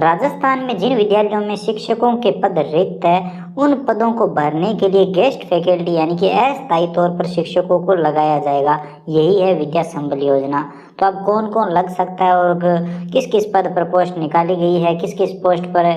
राजस्थान में जिन विद्यालयों में शिक्षकों के पद रिक्त है उन पदों को भरने के लिए गेस्ट फैकल्टी यानी कि अस्थायी तौर पर शिक्षकों को लगाया जाएगा। यही है विद्या संबल योजना। तो अब कौन कौन लग सकता है और किस किस पद पर पोस्ट निकाली गई है, किस किस पोस्ट पर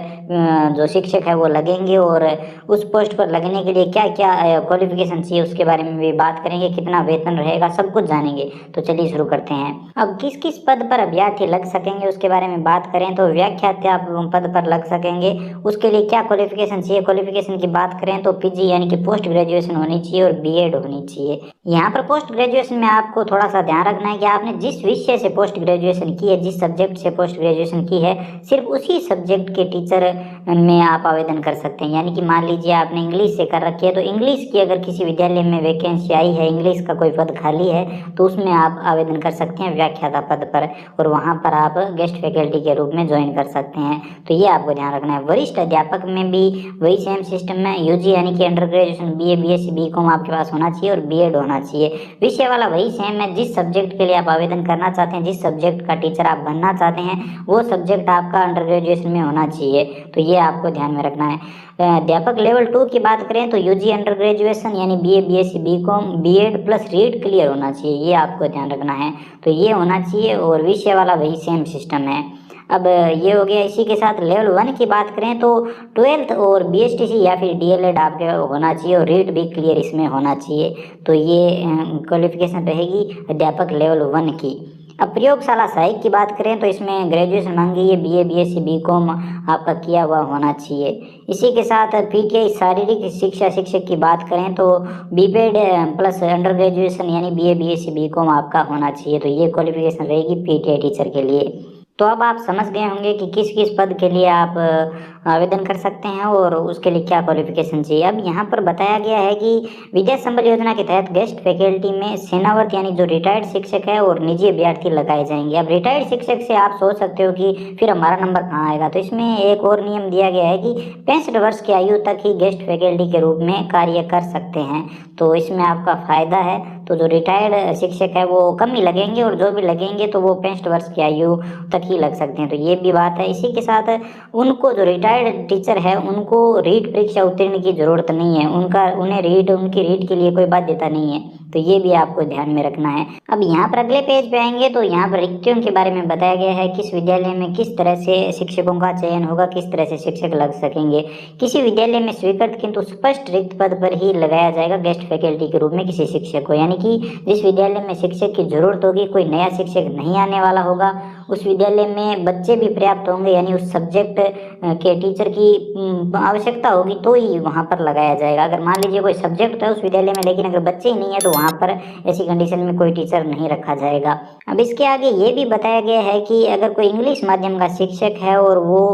जो शिक्षक है वो लगेंगे और उस पोस्ट पर लगने के लिए क्या क्या क्वालिफिकेशन चाहिए उसके बारे में भी बात करेंगे, कितना वेतन रहेगा, सब कुछ जानेंगे। तो चलिए शुरू करते हैं। अब किस किस पद पर अभ्यर्थी लग सकेंगे उसके बारे में बात करें तो व्याख्याता पद पर लग सकेंगे। उसके लिए क्या क्वालिफिकेशन चाहिए, क्वालिफिकेशन की बात करें तो पीजी यानी कि पोस्ट ग्रेजुएशन होनी चाहिए और बीएड होनी चाहिए। यहाँ पर पोस्ट ग्रेजुएशन में आपको थोड़ा सा ध्यान रखना है कि आपने जिस विषय से पोस्ट ग्रेजुएशन की है, जिस सब्जेक्ट से पोस्ट ग्रेजुएशन की है, सिर्फ उसी सब्जेक्ट के टीचर में आप आवेदन कर सकते हैं। यानी कि मान लीजिए आपने इंग्लिश से कर रखी है तो इंग्लिश की अगर किसी विद्यालय में वैकेंसी आई है, इंग्लिश का कोई पद खाली है तो उसमें आप आवेदन कर सकते हैं व्याख्याता पद पर और वहाँ पर आप गेस्ट फैकल्टी के रूप में ज्वाइन कर सकते हैं। तो ये आपको ध्यान रखना है। वरिष्ठ अध्यापक में भी वही सेम सिस्टम में यूजी यानी कि under graduation BA BSc BCom आपके पास होना चाहिए और बीएड होना चाहिए। विषय वाला वही सेम है। जिस सब्जेक्ट के लिए आप आवेदन करना चाहते हैं, जिस सब्जेक्ट का टीचर आप बनना चाहते हैं, वो सब्जेक्ट आपका अंडर ग्रेजुएशन में होना चाहिए। तो ये आपको ध्यान में रखना है। अध्यापक लेवल 2 की बात करें तो यूजी अंडर ग्रेजुएशन यानी BA BSc BCom BEd plus REET clear होना चाहिए। ये आपको ध्यान रखना है। तो ये होना चाहिए और विषय वाला वही सेम सिस्टम है। अब ये हो गया। इसी के साथ लेवल 1 की बात करें तो 12th और बीएसटीसी या फिर डीएलएड आपके होना चाहिए और रीड भी क्लियर इसमें होना चाहिए। तो ये क्वालिफिकेशन रहेगी अध्यापक लेवल 1 की। अब प्रयोगशाला सहायक की बात करें तो इसमें ग्रेजुएशन मांगी है, बीए बीएससी बीकॉम आपका किया हुआ होना चाहिए। इसी के साथ पीटीआई शारीरिक शिक्षा शिक्षक की बात करें तो बीपेड प्लस अंडर ग्रेजुएशन यानी बीए बीएससी बीकॉम आपका होना चाहिए। तो ये क्वालिफिकेशन रहेगी पीटीआई टीचर के लिए। तो अब आप समझ गए होंगे कि किस किस पद के लिए आप आवेदन कर सकते हैं और उसके लिए क्या क्वालिफिकेशन चाहिए। अब यहाँ पर बताया गया है कि विद्या संबल योजना के तहत गेस्ट फैकल्टी में सेनावर्त यानी जो रिटायर्ड शिक्षक है और निजी अभ्यर्थी लगाए जाएंगे। अब रिटायर्ड शिक्षक से आप सोच सकते हो कि फिर हमारा नंबर कहाँ आएगा। तो इसमें एक और नियम दिया गया है कि 65 वर्ष की आयु तक ही गेस्ट फैकल्टी के रूप में कार्य कर सकते हैं। तो इसमें आपका फायदा है। तो जो रिटायर्ड शिक्षक है वो कम ही लगेंगे और जो भी लगेंगे तो वो 65 वर्ष की आयु तक ही लग सकते हैं। तो ये भी बात है। इसी के साथ उनको जो रिटायर्ड टीचर है उनको रीट परीक्षा उत्तीर्ण की जरूरत नहीं है। उनकी रीट के लिए कोई बाध्यता नहीं है। तो ये भी आपको ध्यान में रखना है। अब यहाँ पर अगले पेज पे आएंगे तो यहाँ पर रिक्तियों के बारे में बताया गया है। किस विद्यालय में किस तरह से शिक्षकों का चयन होगा, किस तरह से शिक्षक लग सकेंगे। किसी विद्यालय में स्वीकृत किंतु स्पष्ट रिक्त पद पर ही लगाया जाएगा गेस्ट फैकल्टी के रूप में किसी शिक्षक को। यानी कि जिस विद्यालय में शिक्षक की जरूरत होगी, कोई नया शिक्षक नहीं आने वाला होगा, उस विद्यालय में बच्चे भी पर्याप्त होंगे यानी उस सब्जेक्ट के टीचर की आवश्यकता होगी तो ही वहाँ पर लगाया जाएगा। अगर मान लीजिए कोई सब्जेक्ट है उस विद्यालय में लेकिन अगर बच्चे ही नहीं है तो वहाँ पर ऐसी कंडीशन में कोई टीचर नहीं रखा जाएगा। अब इसके आगे ये भी बताया गया है कि अगर कोई इंग्लिश माध्यम का शिक्षक है और वो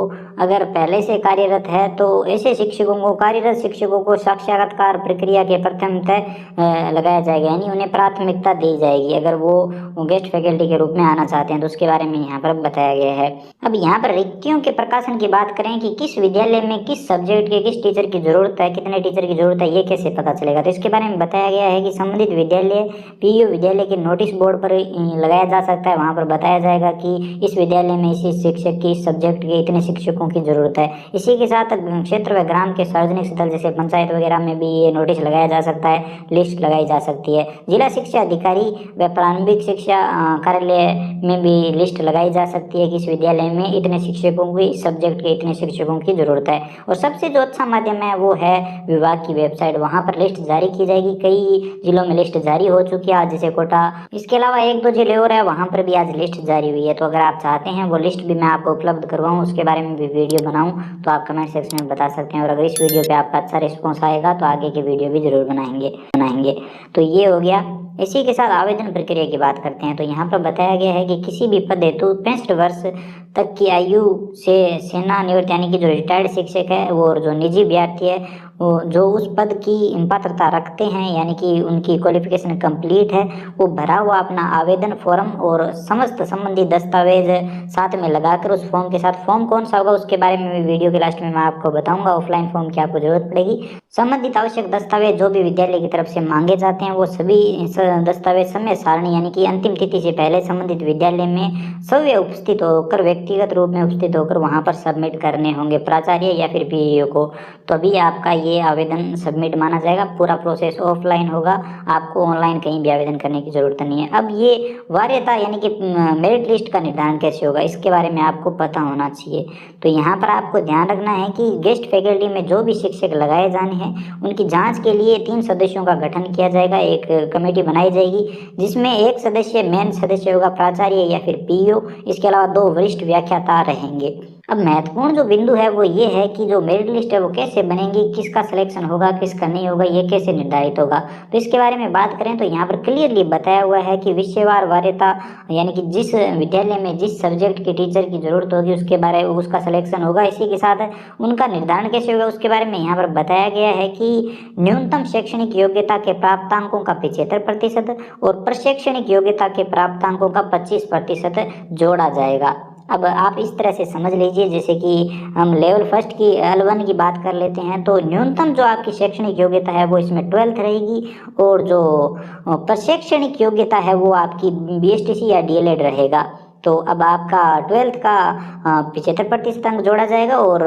अगर पहले से कार्यरत है तो ऐसे शिक्षकों को, कार्यरत शिक्षकों को साक्षात्कार प्रक्रिया के प्रथमतः लगाया जाएगा यानी उन्हें प्राथमिकता दी जाएगी अगर वो गेस्ट फैकल्टी के रूप में आना चाहते हैं। तो उसके बारे में यहाँ पर बताया गया है। अब यहाँ पर रिक्तियों के प्रकाशन की बात करें कि किस विद्यालय में किस सब्जेक्ट के किस टीचर की जरूरत है, कितने टीचर की जरूरत है, ये कैसे पता चलेगा। तो इसके बारे में बताया गया है कि संबंधित विद्यालय पीयू विद्यालय के नोटिस बोर्ड पर लगाया जा सकता है। वहाँ पर बताया जाएगा कि इस विद्यालय में इसी शिक्षक की, इस सब्जेक्ट के इतने शिक्षकों की जरूरत है। इसी के साथ क्षेत्र व ग्राम के सार्वजनिक स्थल जैसे पंचायत वगैरह में भी ये नोटिस लगाया जा सकता है, लिस्ट लगाई जा सकती है। जिला शिक्षा अधिकारी व प्रारंभिक शिक्षा कार्यालय में भी लिस्ट लगाई जा सकती है कि इस विद्यालय में इतने शिक्षकों की, इस सब्जेक्ट के इतने शिक्षकों की जरूरत है। और सबसे जो अच्छा माध्यम है वो है विभाग की वेबसाइट। वहाँ पर लिस्ट जारी की जाएगी। कई जिलों में लिस्ट जारी हो चुकी है आज जैसे कोटा। इसके अलावा 1-2 जिले और है वहाँ पर भी आज लिस्ट जारी हुई है। तो अगर आप चाहते हैं वो लिस्ट भी मैं आपको उपलब्ध करवाऊँ, उसके बारे में भी वीडियो बनाऊँ तो आप कमेंट सेक्शन में बता सकते हैं। और अगर इस वीडियो पे आपका अच्छा रिस्पॉन्स आएगा तो आगे की वीडियो भी जरूर बनाएंगे। तो ये हो गया। इसी के साथ आवेदन प्रक्रिया की बात करते हैं तो यहाँ पर बताया गया है कि किसी भी पद हेतु 65 वर्ष तक की आयु से सेवानिवृत्त यानी कि जो रिटायर्ड शिक्षक है वो और जो निजी अभ्यर्थी है वो जो उस पद की पात्रता रखते हैं यानी कि उनकी क्वालिफिकेशन कंप्लीट है, वो भरा हुआ अपना आवेदन फॉर्म और समस्त संबंधित दस्तावेज साथ में लगाकर उस फॉर्म के साथ, फॉर्म कौन सा होगा उसके बारे में भी वीडियो के लास्ट में मैं आपको बताऊंगा। ऑफलाइन फॉर्म की आपको जरूरत पड़ेगी। संबंधित आवश्यक दस्तावेज जो भी विद्यालय की तरफ से मांगे जाते हैं वो सभी दस्तावेज समय सारणी यानी कि अंतिम तिथि से पहले संबंधित विद्यालय में सव्य उपस्थित होकर व्यक्ति व्यक्तिगत रूप में उपस्थित होकर वहां पर सबमिट करने होंगे प्राचार्य या फिर पीईओ को, तभी आपका ये आवेदन सबमिट माना जाएगा। पूरा प्रोसेस ऑफलाइन होगा, आपको ऑनलाइन कहीं भी आवेदन करने की जरूरत नहीं है। अब ये वरीयता यानी कि मेरिट लिस्ट का निर्धारण कैसे होगा, इसके बारे में आपको पता होना चाहिए। तो यहाँ पर आपको ध्यान रखना है कि गेस्ट फैकल्टी में जो भी शिक्षक लगाए जाने हैं उनकी जांच के लिए 3 सदस्यों का गठन किया जाएगा। एक कमेटी बनाई जाएगी जिसमें एक सदस्य मेन सदस्य होगा प्राचार्य या फिर पीईओ, इसके अलावा 2 वरिष्ठ व्याख्याता रहेंगे। अब महत्वपूर्ण जो बिंदु है वो ये है कि जो मेरिट लिस्ट है वो कैसे बनेगी, किसका सिलेक्शन होगा किसका नहीं होगा, ये कैसे निर्धारित होगा। तो इसके बारे में बात करें तो यहाँ पर क्लियरली बताया हुआ है कि विषयवार वरीयता यानी कि जिस विद्यालय में जिस सब्जेक्ट के टीचर की जरूरत होगी उसका सिलेक्शन होगा। इसी के साथ उनका निर्धारण कैसे होगा उसके बारे में यहाँ पर बताया गया है कि न्यूनतम शैक्षणिक योग्यता के प्राप्तांकों का 75% और प्रशैक्षणिक योग्यता के प्राप्तांकों का 25% जोड़ा जाएगा। अब आप इस तरह से समझ लीजिए, जैसे कि हम लेवल फर्स्ट की L1 की बात कर लेते हैं तो न्यूनतम जो आपकी शैक्षणिक योग्यता है वो इसमें 12th रहेगी, और जो प्रशैक्षणिक योग्यता है वो आपकी BSTC या DLED रहेगा। तो अब आपका 12th का 75% अंक जोड़ा जाएगा और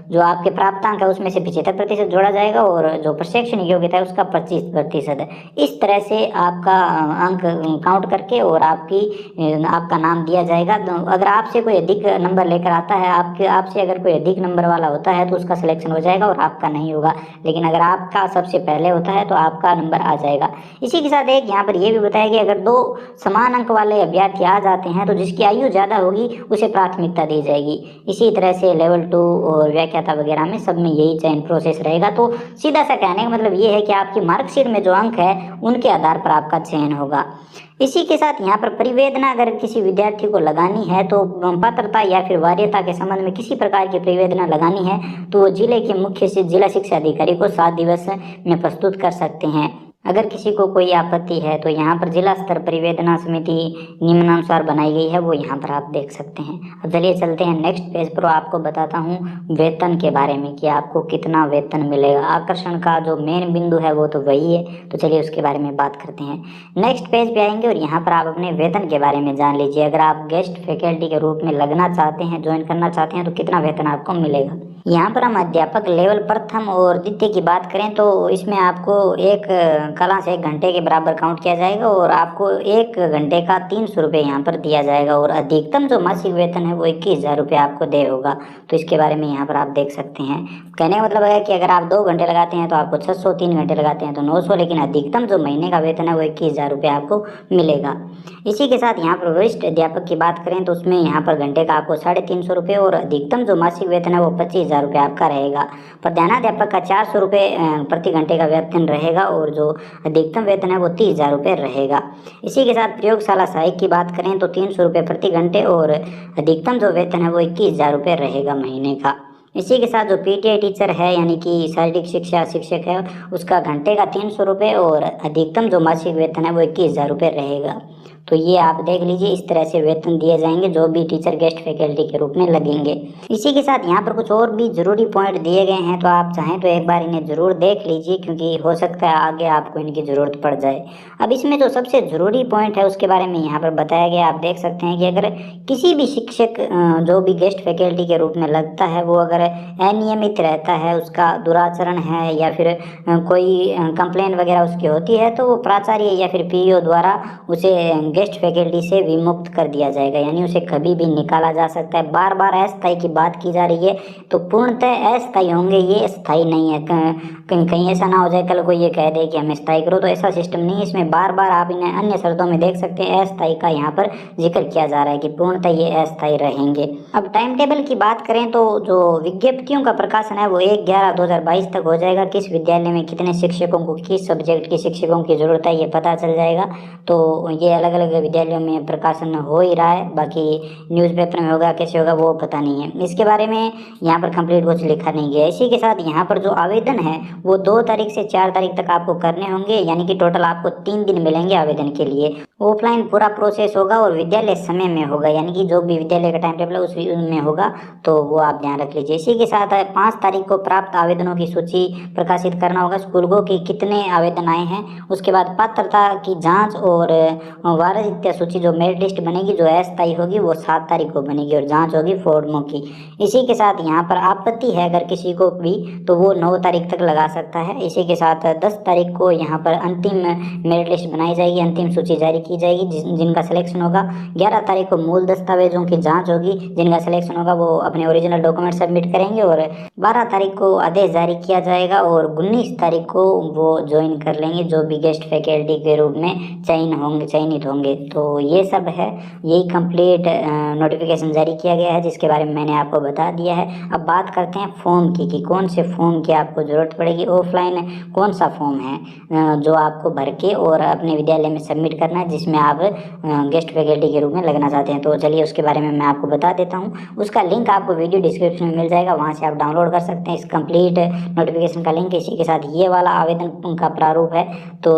जो आपके प्राप्तांक है उसमें से 75% जोड़ा जाएगा, और जो प्रशैक्षणिक योग्यता है उसका 25%। इस तरह से आपका अंक काउंट करके और आपका नाम दिया जाएगा। तो अगर आपसे कोई अधिक नंबर लेकर आता है, आपसे अगर कोई अधिक नंबर वाला होता है तो उसका सिलेक्शन हो जाएगा और आपका नहीं होगा, लेकिन अगर आपका सबसे पहले होता है तो आपका नंबर आ जाएगा। इसी के साथ एक यहाँ पर यह भी बताया कि अगर 2 समान अंक वाले अभ्यर्थी आ जाते हैं तो जिसकी आयु ज्यादा होगी उसे प्राथमिकता दी जाएगी। इसी तरह से लेवल 2 और व्याख्याता वगैरह में सब में यही चयन प्रोसेस रहेगा। तो सीधा सा कहने का मतलब ये है कि आपकी मार्कशीट में जो अंक है उनके आधार पर आपका चयन होगा। इसी के साथ यहाँ पर परिवेदना अगर किसी विद्यार्थी को लगानी है तो पात्रता या फिर वरीयता के संबंध में किसी प्रकार की परिवेदना लगानी है तो जिले के मुख्य से जिला शिक्षा अधिकारी को 7 दिवस में प्रस्तुत कर सकते हैं। अगर किसी को कोई आपत्ति है तो यहाँ पर जिला स्तर परिवेदना समिति निम्नानुसार बनाई गई है, वो यहाँ पर आप देख सकते हैं। अब चलिए चलते हैं नेक्स्ट पेज पर, आपको बताता हूँ वेतन के बारे में कि आपको कितना वेतन मिलेगा। आकर्षण का जो मेन बिंदु है वो तो वही है, तो चलिए उसके बारे में बात करते हैं। नेक्स्ट पेज पे आएंगे और यहाँ पर आप अपने वेतन के बारे में जान लीजिए। अगर आप गेस्ट फैकल्टी के रूप में लगना चाहते हैं, ज्वाइन करना चाहते हैं तो कितना वेतन आपको मिलेगा। यहाँ पर हम अध्यापक लेवल प्रथम और द्वितीय की बात करें तो इसमें आपको एक कला से 1 घंटे के बराबर काउंट किया जाएगा और आपको 1 घंटे का 300 रुपये यहाँ पर दिया जाएगा, और अधिकतम जो मासिक वेतन है वो 21,000 रुपये आपको दे होगा। तो इसके बारे में यहाँ पर आप देख सकते हैं। कहने का मतलब है कि अगर आप 2 घंटे लगाते हैं तो आपको 600, 3 घंटे लगाते हैं तो 900, लेकिन अधिकतम जो महीने का वेतन है वो 21,000 रुपये आपको मिलेगा। इसी के साथ यहाँ पर वरिष्ठ अध्यापक की बात करें तो उसमें यहाँ पर घंटे का आपको 350 रुपये और अधिकतम जो मासिक वेतन है वो 25,000 रुपये आपका रहेगा। प्रधानाध्यापक का 400 रुपये प्रति घंटे का वेतन रहेगा और जो अधिकतम वेतन है वो 30,000 रुपये रहेगा। इसी के साथ प्रयोगशाला सहायक की बात करें तो 300 रुपये प्रति घंटे और अधिकतम जो वेतन है वो 21,000 रुपये रहेगा महीने का। इसी के साथ जो PTI टीचर है यानी कि शारीरिक शिक्षा शिक्षक है उसका घंटे का 300 रुपये और अधिकतम जो मासिक वेतन है वो 21,000 रुपये रहेगा। तो ये आप देख लीजिए, इस तरह से वेतन दिए जाएंगे जो भी टीचर गेस्ट फैकल्टी के रूप में लगेंगे। इसी के साथ यहाँ पर कुछ और भी जरूरी पॉइंट दिए गए हैं, तो आप चाहें तो एक बार इन्हें जरूर देख लीजिए क्योंकि हो सकता है आगे आपको इनकी ज़रूरत पड़ जाए। अब इसमें जो सबसे ज़रूरी पॉइंट है उसके बारे में यहाँ पर बताया गया, आप देख सकते हैं कि अगर किसी भी शिक्षक जो भी गेस्ट फैकल्टी के रूप में लगता है वो अगर अनियमित रहता है, उसका दुराचरण है या फिर कोई कंप्लेन वगैरह उसकी होती है तो वो प्राचार्य या फिर PEO द्वारा उसे गेस्ट फैकल्टी से विमुक्त कर दिया जाएगा, यानी उसे कभी भी निकाला जा सकता है। बार बार अस्थायी की बात की जा रही है तो पूर्णतः अस्थायी होंगे, ये स्थायी नहीं है। कहीं ऐसा ना हो जाए कल कोई ये कह दे कि हमें स्थायी करो, तो ऐसा सिस्टम नहीं है। इसमें बार बार आप इन्हें अन्य शर्तों में देख सकते हैं, अस्थायी का यहाँ पर जिक्र किया जा रहा है कि पूर्णतः ये अस्थायी रहेंगे। अब टाइम टेबल की बात करें तो जो विज्ञप्तियों का प्रकाशन है वो 1/11/2022 तक हो जाएगा। किस विद्यालय में कितने शिक्षकों को किस सब्जेक्ट के शिक्षकों की जरूरत है ये पता चल जाएगा। तो ये अलग अलग विद्यालयों में प्रकाशन हो ही रहा है, बाकी न्यूज़पेपर में होगा कैसे होगा वो पता नहीं है। इसके बारे में यहाँ पर कंप्लीट कुछ लिखा नहीं गया। इसी के साथ यहाँ पर जो आवेदन है वो 2 तारीख से 4 तारीख तक आपको करने होंगे, यानी कि टोटल आपको 3 दिन मिलेंगे आवेदन के लिए। ऑफलाइन पूरा प्रोसेस होगा और विद्यालय समय में होगा, यानी कि जो भी विद्यालय का टाइम टेबल है उसमें होगा, तो वो आप ध्यान रख लीजिए। इसी के साथ 5 तारीख को प्राप्त आवेदनों की सूची प्रकाशित करना होगा स्कूल को कि कितने आवेदन आए हैं। उसके बाद पात्रता की जांच और वारसित्य सूची जो मेरिट लिस्ट बनेगी जो अस्थायी होगी वो 7 तारीख को बनेगी और जाँच होगी फॉर्मों की। इसी के साथ यहाँ पर आपत्ति है अगर किसी को भी तो वो 9 तारीख तक लगा सकता है। इसी के साथ 10 तारीख को यहाँ पर अंतिम मेरिट लिस्ट बनाई जाएगी, अंतिम सूची जारी की जाएगी जिनका सिलेक्शन होगा। 11 तारीख को मूल दस्तावेजों की जांच होगी, जिनका सिलेक्शन होगा वो अपने ओरिजिनल डॉक्यूमेंट सबमिट करेंगे और 12 तारीख को आदेश जारी किया जाएगा और 19 तारीख को वो ज्वाइन कर लेंगे जो भी गेस्ट फैकल्टी के रूप में चयनित होंगे। तो ये सब है, यही कंप्लीट नोटिफिकेशन जारी किया गया है जिसके बारे में मैंने आपको बता दिया है। अब बात करते हैं फॉर्म की कौन से फॉर्म की आपको ज़रूरत पड़ेगी। ऑफलाइन कौन सा फॉर्म है जो आपको भर के और अपने विद्यालय में सबमिट करना है जिसमें आप गेस्ट फैकल्टी के रूप में लगना चाहते हैं। तो चलिए उसके बारे में मैं आपको बता देता हूँ। उसका लिंक आपको वीडियो डिस्क्रिप्शन में मिल जाएगा, वहाँ से आप डाउनलोड कर सकते हैं इस कंप्लीट नोटिफिकेशन का लिंक। इसी के साथ ये वाला आवेदन का प्रारूप है। तो